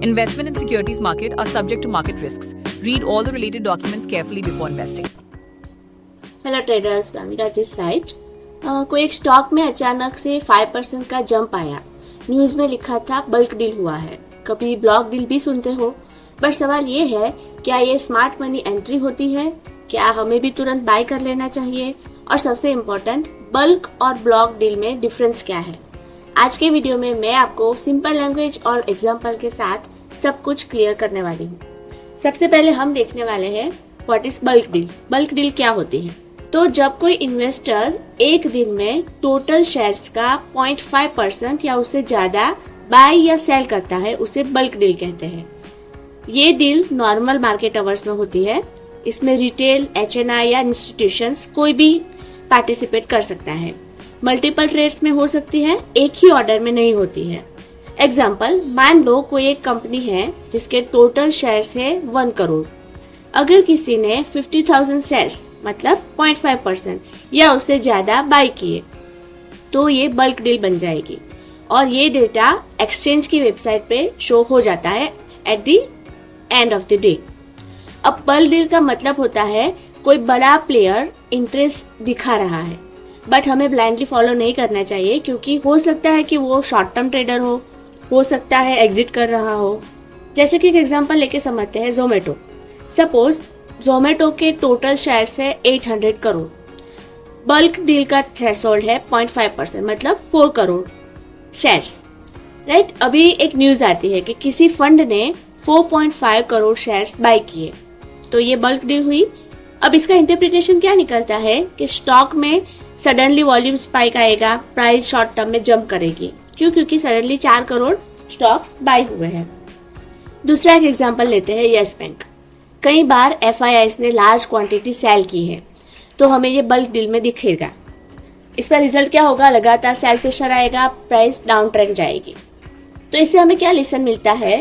Investment in securities market are subject to market risks. Read all the related documents carefully before investing. Hello traders, Pramika this side. कोई एक stock में अचानक से 5% का jump आया। News में लिखा था बल्क डील हुआ है। कभी ब्लॉक डील भी सुनते हो, पर सवाल ये है, क्या ये स्मार्ट मनी एंट्री होती है? क्या हमें भी तुरंत बाय कर लेना चाहिए? और सबसे इम्पोर्टेंट, बल्क और ब्लॉक डील में डिफरेंस क्या है? आज के वीडियो में मैं आपको सिंपल लैंग्वेज और एग्जाम्पल के साथ सब कुछ क्लियर करने वाली हूँ। सबसे पहले हम देखने वाले हैं what is bulk deal. Bulk deal क्या होती है? तो जब कोई इन्वेस्टर एक दिन में टोटल शेयर्स का 0.5% या उससे ज्यादा बाय या सेल करता है, उसे बल्क डील कहते हैं। ये डील नॉर्मल मार्केट आवर्स में होती है। इसमें रिटेल, HNI या इंस्टीट्यूशंस कोई भी पार्टिसिपेट कर सकता है। मल्टीपल ट्रेड्स में हो सकती है, एक ही ऑर्डर में नहीं होती है। एग्जाम्पल, मान लो कोई एक कंपनी है जिसके टोटल शेयर्स है 1 करोड़। अगर किसी ने 50,000 शेयर्स मतलब 0.5% या उससे ज्यादा बाय किए, तो ये बल्क डील बन जाएगी और ये डेटा एक्सचेंज की वेबसाइट पे शो हो जाता है at the end of the day. अब बल्क डील का मतलब होता है कोई बड़ा प्लेयर इंटरेस्ट दिखा रहा है, बट हमें ब्लाइंडली फॉलो नहीं करना चाहिए, क्योंकि हो सकता है कि वो शॉर्ट टर्म ट्रेडर हो सकता है एग्जिट कर रहा हो। जैसे कि एक एग्जांपल लेके समझते हैं, जोमेटो। सपोज जोमेटो के टोटल शेयर्स है 800 करोड़। बल्क डील का थ्रेशोल्ड है 0.5%, मतलब 4 करोड़ शेयर्स, राइट। अभी एक न्यूज आती है कि किसी फंड ने 4.5 करोड़ शेयर्स बाय किए, तो ये बल्क डील हुई। अब इसका इंटरप्रिटेशन क्या निकलता है कि स्टॉक में सडनली वॉल्यूम स्पाइक आएगा, प्राइस शॉर्ट टर्म में जंप करेगी। क्यों? क्योंकि सडनली 4 करोड़ स्टॉक बाय हुए हैं। दूसरा एक एग्जांपल लेते हैं, यस बैंक। कई बार FIIs ने लार्ज क्वांटिटी सेल की है, तो हमें ये बल्क डील में दिखेगा। इसका रिजल्ट क्या होगा? लगातार सेल प्रेशर आएगा, प्राइस डाउन ट्रेंड जाएगी। तो इससे हमें क्या लेसन मिलता है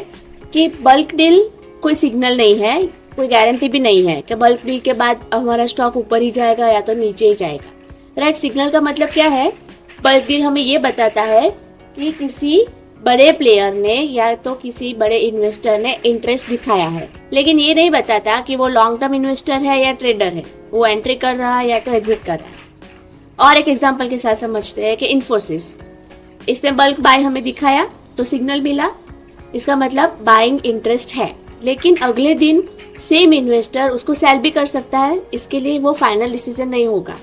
कि बल्क डील कोई सिग्नल नहीं है, कोई गारंटी भी नहीं है कि बल्क डील के बाद हमारा स्टॉक ऊपर ही जाएगा या तो नीचे ही जाएगा, राइट। सिग्नल का मतलब क्या है? बल्क डील हमें ये बताता है कि किसी बड़े प्लेयर ने या तो किसी बड़े इन्वेस्टर ने इंटरेस्ट दिखाया है, लेकिन ये नहीं बताता कि वो लॉन्ग टर्म इन्वेस्टर है या ट्रेडर है, वो एंट्री कर रहा है या तो एग्जिट कर रहा है। और एक एग्जांपल के साथ समझते हैं कि इन्फोसिस। इसमें बल्क बाय हमें दिखाया तो सिग्नल मिला, इसका मतलब बाइंग इंटरेस्ट है, लेकिन अगले दिन सेम इन्वेस्टर उसको सेल भी कर सकता है, इसके लिए वो फाइनल डिसीजन नहीं होगा।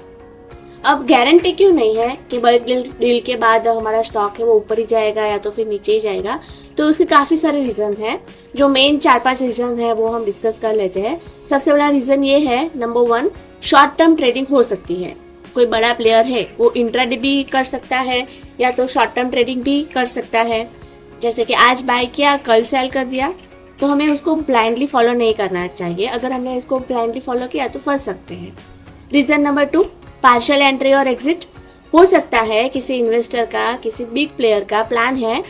अब गारंटी क्यों नहीं है कि बल्क डील के बाद हमारा स्टॉक है वो ऊपर ही जाएगा या तो फिर नीचे ही जाएगा? तो उसके काफी सारे रीजन हैं। जो मेन 4-5 रीजन है वो हम डिस्कस कर लेते हैं। सबसे बड़ा रीजन ये है, नंबर 1, शॉर्ट टर्म ट्रेडिंग हो सकती है। कोई बड़ा प्लेयर है, वो इंट्राडे भी कर सकता है या तो शॉर्ट टर्म ट्रेडिंग भी कर सकता है। जैसे कि आज बाय किया, कल सेल कर दिया, तो हमें उसको ब्लाइंडली फॉलो नहीं करना चाहिए। अगर हमने इसको ब्लाइंडली फॉलो किया तो फंस सकते हैं। रीजन नंबर 2, पार्शियल एंट्री और एग्जिट। हो सकता है किसी इन्वेस्टर का, किसी बिग प्लेयर का प्लान है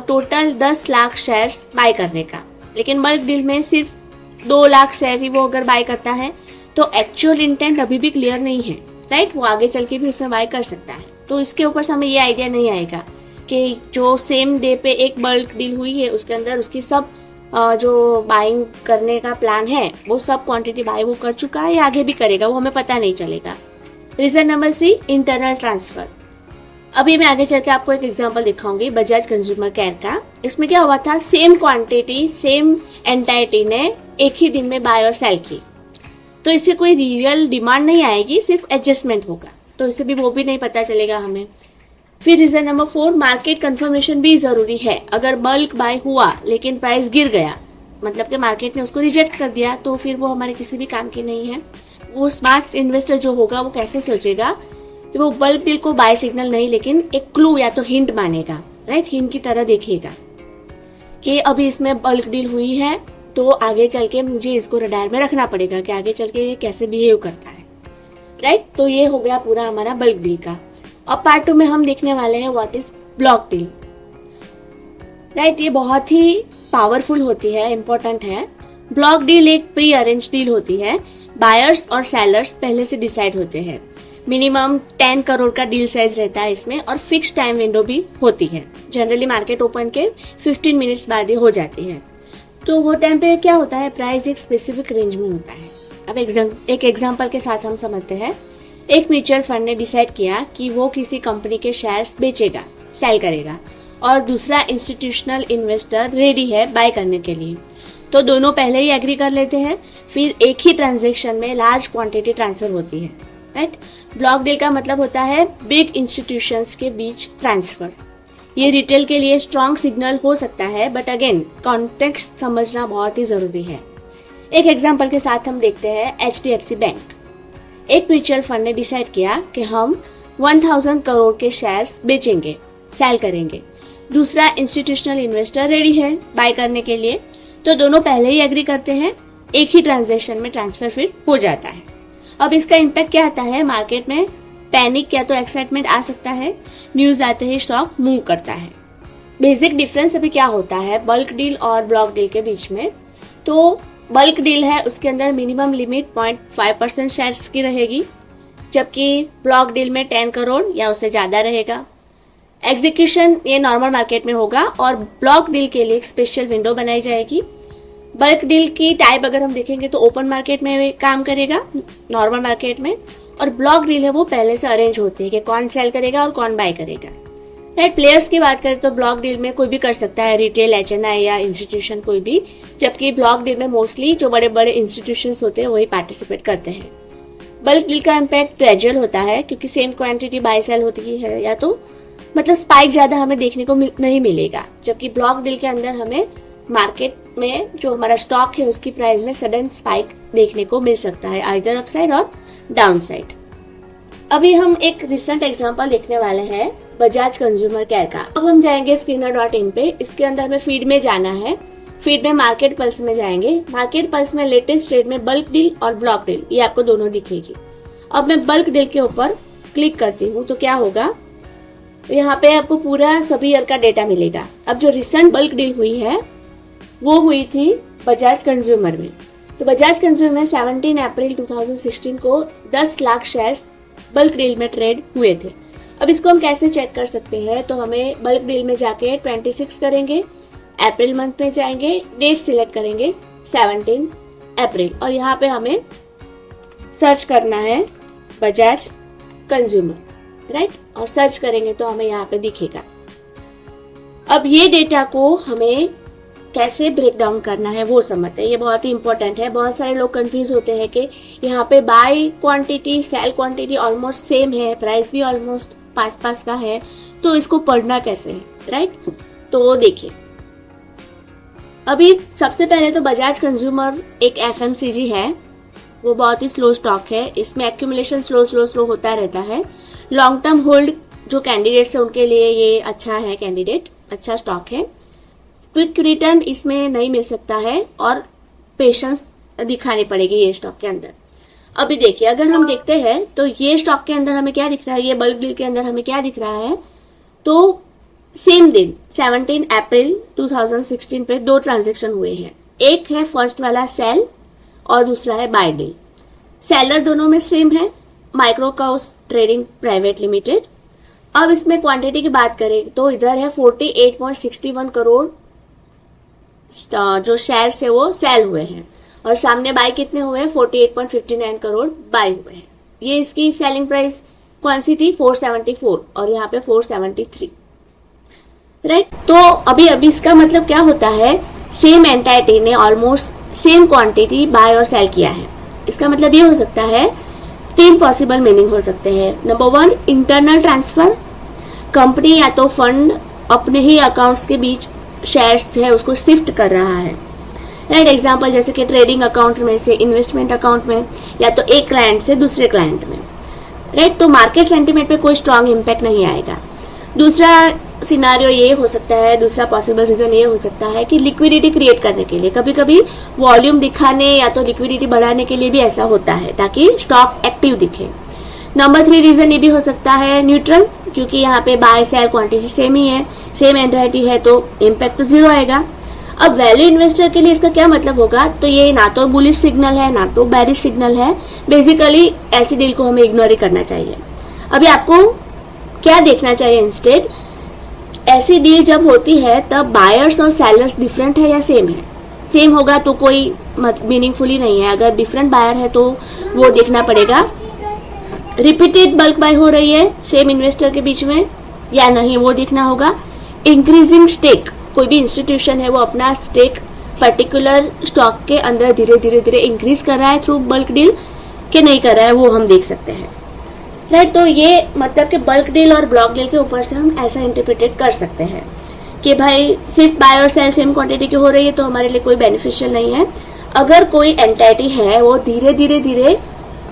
टोटल 10 लाख शेयर्स बाय करने का, लेकिन बल्क डील में सिर्फ 2 लाख शेयर ही वो अगर बाय करता है, तो एक्चुअल इंटेंट अभी भी क्लियर नहीं है, राइट। वो आगे चल के भी उसमें बाय कर सकता है। तो इसके ऊपर से हमें ये आइडिया नहीं आएगा कि जो सेम डे पे एक बल्क डील हुई है उसके अंदर उसकी सब जो बाइंग करने का प्लान है वो सब क्वांटिटी बाय वो कर चुका है या आगे भी करेगा, वो हमें पता नहीं चलेगा। Reason number 3, internal transfer. अभी मैं आगे चल के आपको एक एग्जांपल दिखाऊंगी बजाज कंज्यूमर केयर का। इसमें क्या हुआ था, सेम क्वांटिटी सेम एंटाइटी ने एक ही दिन में बाय और सेल की, तो इससे कोई रियल डिमांड नहीं आएगी, सिर्फ एडजस्टमेंट होगा, तो इससे भी वो भी नहीं पता चलेगा हमें। फिर रीजन नंबर 4, मार्केट कंफर्मेशन भी जरूरी है। अगर बल्क बाय हुआ लेकिन प्राइस गिर गया, मतलब कि मार्केट ने उसको रिजेक्ट कर दिया, तो फिर वो हमारे किसी भी काम की नहीं है। वो स्मार्ट इन्वेस्टर जो होगा वो कैसे सोचेगा कि वो बल्क डील को बाय सिग्नल नहीं, लेकिन एक क्लू या तो हिंट मानेगा, राइट। हिंट की तरह देखेगा कि अभी इसमें बल्क डील हुई है, तो आगे चल के मुझे इसको रडार में रखना पड़ेगा कि आगे चल के ये कैसे बिहेव करता है, राइट। तो ये हो गया पूरा हमारा बल्क डील का। अब पार्ट 2 में हम देखने वाले हैं what is block deal, right. ये बहुत ही पावरफुल होती है, इंपॉर्टेंट है। ब्लॉक डील एक प्री अरेंज डील होती है। बायर्स और सेलर्स पहले से डिसाइड होते हैं। मिनिमम 10 करोड़ का डील साइज रहता है इसमें और फिक्स टाइम विंडो भी होती है। जनरली मार्केट ओपन के 15 मिनट्स बाद ही हो जाती है। तो वो टाइम पे क्या होता है, प्राइस एक स्पेसिफिक रेंज में होता है। अब एक एग्जांपल के साथ हम समझते हैं। एक म्यूचुअल फंड ने डिसाइड किया कि वो किसी कंपनी के शेयर्स बेचेगा, सेल करेगा, और दूसरा इंस्टीट्यूशनल इन्वेस्टर रेडी है बाय करने के लिए। तो दोनों पहले ही एग्री कर लेते हैं, फिर एक ही ट्रांजैक्शन में लार्ज क्वांटिटी ट्रांसफर होती है, राइट। ब्लॉक डील का मतलब होता है बिग इंस्टीट्यूशंस के बीच ट्रांसफर। ये रिटेल के लिए स्ट्रॉन्ग सिग्नल हो सकता है, बट अगेन कॉन्टेक्स्ट समझना बहुत ही जरूरी है। एक एग्जांपल के साथ हम देखते हैं HDFC बैंक। एक म्यूचुअल फंड ने डिसाइड किया कि हम 1000 करोड़ के शेयर्स बेचेंगे, सेल करेंगे। दूसरा इंस्टीट्यूशनल इन्वेस्टर रेडी है बाय करने के लिए। तो दोनों पहले ही एग्री करते हैं, एक ही ट्रांजैक्शन में ट्रांसफर फिर हो जाता है। अब इसका इम्पैक्ट क्या आता है, मार्केट में पैनिक या तो एक्साइटमेंट आ सकता है, न्यूज आते ही स्टॉक मूव करता है। बेसिक डिफरेंस अभी क्या होता है बल्क डील और ब्लॉक डील के बीच में। तो बल्क डील है, उसके अंदर मिनिमम लिमिट 0.5% शेयर्स की रहेगी, जबकि ब्लॉक डील में 10 करोड़ या उससे ज्यादा रहेगा। एग्जीक्यूशन ये नॉर्मल मार्केट में होगा और ब्लॉक डील के लिए एक स्पेशल विंडो बनाई जाएगी। बल्क डील की टाइप अगर हम देखेंगे तो ओपन मार्केट में काम करेगा, नॉर्मल मार्केट में, और ब्लॉक डील है वो पहले से अरेंज होती है कि कौन सेल करेगा और कौन बाय करेगा, राइट। प्लेयर्स की बात करें तो ब्लॉक डील में कोई भी कर सकता है, रिटेल, HNI या इंस्टीट्यूशन कोई भी, जबकि ब्लॉक डील में मोस्टली जो बड़े बड़े इंस्टीट्यूशंस होते हैं वही पार्टिसिपेट करते हैं। बल्क डील का इम्पैक्ट ग्रेजुअल होता है क्योंकि सेम क्वांटिटी बाय सेल होती है, या तो मतलब स्पाइक ज्यादा हमें देखने को नहीं मिलेगा, जबकि ब्लॉक डील के अंदर हमें मार्केट में जो हमारा स्टॉक है उसकी प्राइस में सडन स्पाइक देखने को मिल सकता है, आइदर अपसाइड और डाउन साइड। अभी हम एक रिसेंट एग्जांपल देखने वाले हैं बजाज कंज्यूमर केयर का। अब हम जाएंगे स्क्रीनर.इन पे। इसके अंदर हमें फीड में जाना है। फीड में मार्केट पल्स में जाएंगे। मार्केट पल्स में लेटेस्ट ट्रेड में बल्क डील और ब्लॉक डील ये आपको दोनों दिखेगी। अब मैं बल्क डील के ऊपर क्लिक करती हूँ तो क्या होगा, यहाँ पे आपको पूरा सभी ईयर का डेटा मिलेगा। अब जो रिसेंट बल्क डील हुई है वो हुई थी बजाज कंज्यूमर में। तो बजाज कंज्यूमर में 17 अप्रैल 2016 को 10 लाख शेयर्स बल्क डील में ट्रेड हुए थे। अब इसको हम कैसे चेक कर सकते हैं, तो हमें बल्क डील में जाके 26 करेंगे, अप्रैल मंथ में जाएंगे, डेट सिलेक्ट करेंगे 17 अप्रैल, और यहाँ पे हमें सर्च करना है बजाज कंज्यूमर, राइट, और सर्च करेंगे तो हमें यहाँ पे दिखेगा। अब ये डेटा को हमें कैसे ब्रेक डाउन करना है वो समझते हैं, ये बहुत ही इंपॉर्टेंट है। बहुत सारे लोग कंफ्यूज होते हैं कि यहाँ पे buy quantity sell quantity almost same है, प्राइस भी ऑलमोस्ट पास का है, तो इसको पढ़ना कैसे है, राइट। तो देखिए, अभी सबसे पहले तो बजाज कंज्यूमर एक FMCG है, वो बहुत ही स्लो स्टॉक है। इसमें एक्यूमुलेशन स्लो होता रहता है। लॉन्ग टर्म होल्ड जो कैंडिडेट्स है उनके लिए ये अच्छा है, कैंडिडेट अच्छा स्टॉक है। क्विक रिटर्न इसमें नहीं मिल सकता है और पेशेंस दिखानी पड़ेगी ये स्टॉक के अंदर। अभी देखिए, अगर हम देखते हैं तो ये स्टॉक के अंदर हमें क्या दिख रहा है, ये बल्क डील के अंदर हमें क्या दिख रहा है, तो सेम दिन 17 अप्रैल 2016 पे 2 ट्रांजेक्शन हुए हैं। एक है फर्स्ट वाला सेल और दूसरा है बाय डील। सेलर दोनों में सेम है, माइक्रोकाउस ट्रेडिंग प्राइवेट लिमिटेड। अब इसमें क्वांटिटी की बात करें तो इधर है 48.61 करोड़ जो शेयर्स है वो सेल हुए हैं, और सामने बाय कितने हुए हैं, 48.59 करोड़ बाय हुए हैं। ये इसकी सेलिंग प्राइस कौन सी थी, 474, और यहाँ पे 473, राइट। तो अभी इसका मतलब क्या होता है, सेम एंटाइटी ने ऑलमोस्ट सेम क्वांटिटी बाय और सेल किया है। इसका मतलब ये हो सकता है, 3 पॉसिबल मीनिंग हो सकते हैं। नंबर 1, इंटरनल ट्रांसफर, कंपनी या तो फंड अपने ही अकाउंट्स के बीच शेयर्स है उसको शिफ्ट कर रहा है, राइट। एग्जांपल जैसे कि ट्रेडिंग अकाउंट में से इन्वेस्टमेंट अकाउंट में, या तो एक क्लाइंट से दूसरे क्लाइंट में, राइट। तो मार्केट सेंटीमेंट पे कोई स्ट्रांग इम्पैक्ट नहीं आएगा। दूसरा सिनारियो ये हो सकता है, दूसरा पॉसिबल रीजन ये हो सकता है कि लिक्विडिटी क्रिएट करने के लिए, कभी कभी वॉल्यूम दिखाने या तो लिक्विडिटी बढ़ाने के लिए भी ऐसा होता है ताकि स्टॉक एक्टिव दिखे। नंबर 3 रीजन ये भी हो सकता है न्यूट्रल, क्योंकि यहाँ पे बाय सेल क्वांटिटी सेम ही है, सेम एंटाइटी है, तो इम्पैक्ट तो 0 आएगा। अब वैल्यू इन्वेस्टर के लिए इसका क्या मतलब होगा, तो ये ना तो बुलिश सिग्नल है ना तो बेरिश सिग्नल है, बेसिकली ऐसी डील को हमें इग्नोर ही करना चाहिए। अभी आपको क्या देखना चाहिए इंस्टेड, ऐसी डील जब होती है तब बायर्स और सेलर्स डिफरेंट है या सेम है। सेम होगा तो कोई मीनिंगफुल ही नहीं है, अगर डिफरेंट बायर है तो वो देखना पड़ेगा। रिपीटेड बल्क बाय हो रही है सेम इन्वेस्टर के बीच में या नहीं, वो देखना होगा। इंक्रीजिंग स्टेक, कोई भी इंस्टीट्यूशन है वो अपना स्टेक पर्टिकुलर स्टॉक के अंदर धीरे धीरे इंक्रीज कर रहा है थ्रू बल्क डील कि नहीं कर रहा है, वो हम देख सकते हैं, राइट। तो ये मतलब कि बल्क डील और ब्लॉक डील के ऊपर से हम ऐसा इंटरप्रिटेट कर सकते हैं कि भाई सिर्फ बाय और सेल सेम क्वांटिटी की हो रही है तो हमारे लिए कोई बेनिफिशियल नहीं है। अगर कोई एंटिटी है वो धीरे धीरे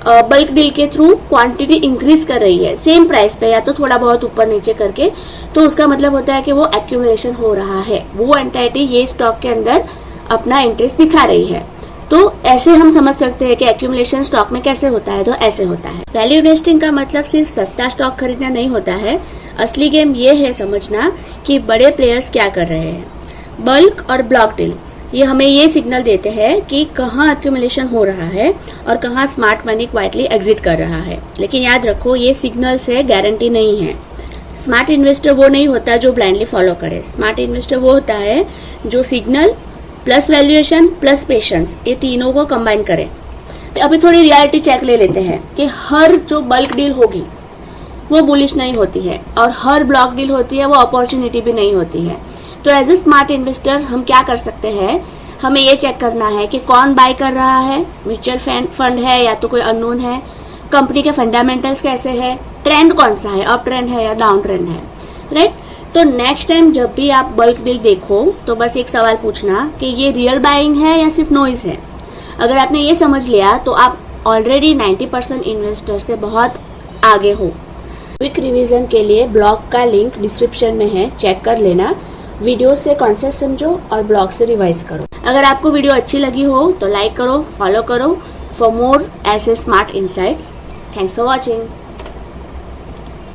बल्क डील के थ्रू क्वांटिटी इंक्रीज कर रही है सेम प्राइस पे या तो थोड़ा बहुत ऊपर नीचे करके, तो उसका मतलब होता है कि वो एक्यूमुलेशन हो रहा है, वो एंटिटी ये स्टॉक के अंदर अपना इंटरेस्ट दिखा रही है। तो ऐसे हम समझ सकते हैं कि एक्यूमुलेशन स्टॉक में कैसे होता है, तो ऐसे होता है। वैल्यू इन्वेस्टिंग का मतलब सिर्फ सस्ता स्टॉक खरीदना नहीं होता है, असली गेम ये है समझना कि बड़े प्लेयर्स क्या कर रहे हैं। बल्क और ब्लॉक डील ये हमें ये सिग्नल देते हैं कि कहाँ एक्यूमुलेशन हो रहा है और कहाँ स्मार्ट मनी क्वाइटली एग्जिट कर रहा है। लेकिन याद रखो ये सिग्नल से गारंटी नहीं है। स्मार्ट इन्वेस्टर वो नहीं होता जो ब्लाइंडली फॉलो करे। स्मार्ट इन्वेस्टर वो होता है जो signal plus valuation plus patience ये तीनों को कंबाइन करे। अभी थोड़ी रियलिटी चेक ले लेते हैं कि हर जो बल्क डील होगी वो बुलिश नहीं होती है और हर ब्लॉक डील होती है वो अपॉर्चुनिटी भी नहीं होती है। तो एज ए स्मार्ट इन्वेस्टर हम क्या कर सकते हैं, हमें ये चेक करना है कि कौन बाय कर रहा है, म्यूचुअल फंड है या तो कोई अननोन है, कंपनी के फंडामेंटल्स कैसे है, ट्रेंड कौन सा है, अप ट्रेंड है या डाउन ट्रेंड है, राइट। तो नेक्स्ट टाइम जब भी आप बल्क डील देखो तो बस एक सवाल पूछना कि ये रियल बाइंग है या सिर्फ नॉइज है। अगर आपने ये समझ लिया तो आप ऑलरेडी 90% इन्वेस्टर से बहुत आगे हो। क्विक रिवीजन के लिए ब्लॉग का लिंक डिस्क्रिप्शन में है, चेक कर लेना। वीडियो से कॉन्सेप्ट समझो और ब्लॉग से रिवाइज करो। अगर आपको वीडियो अच्छी लगी हो तो लाइक करो, फॉलो करो फॉर मोर ऐसे smart insights. Thanks for watching.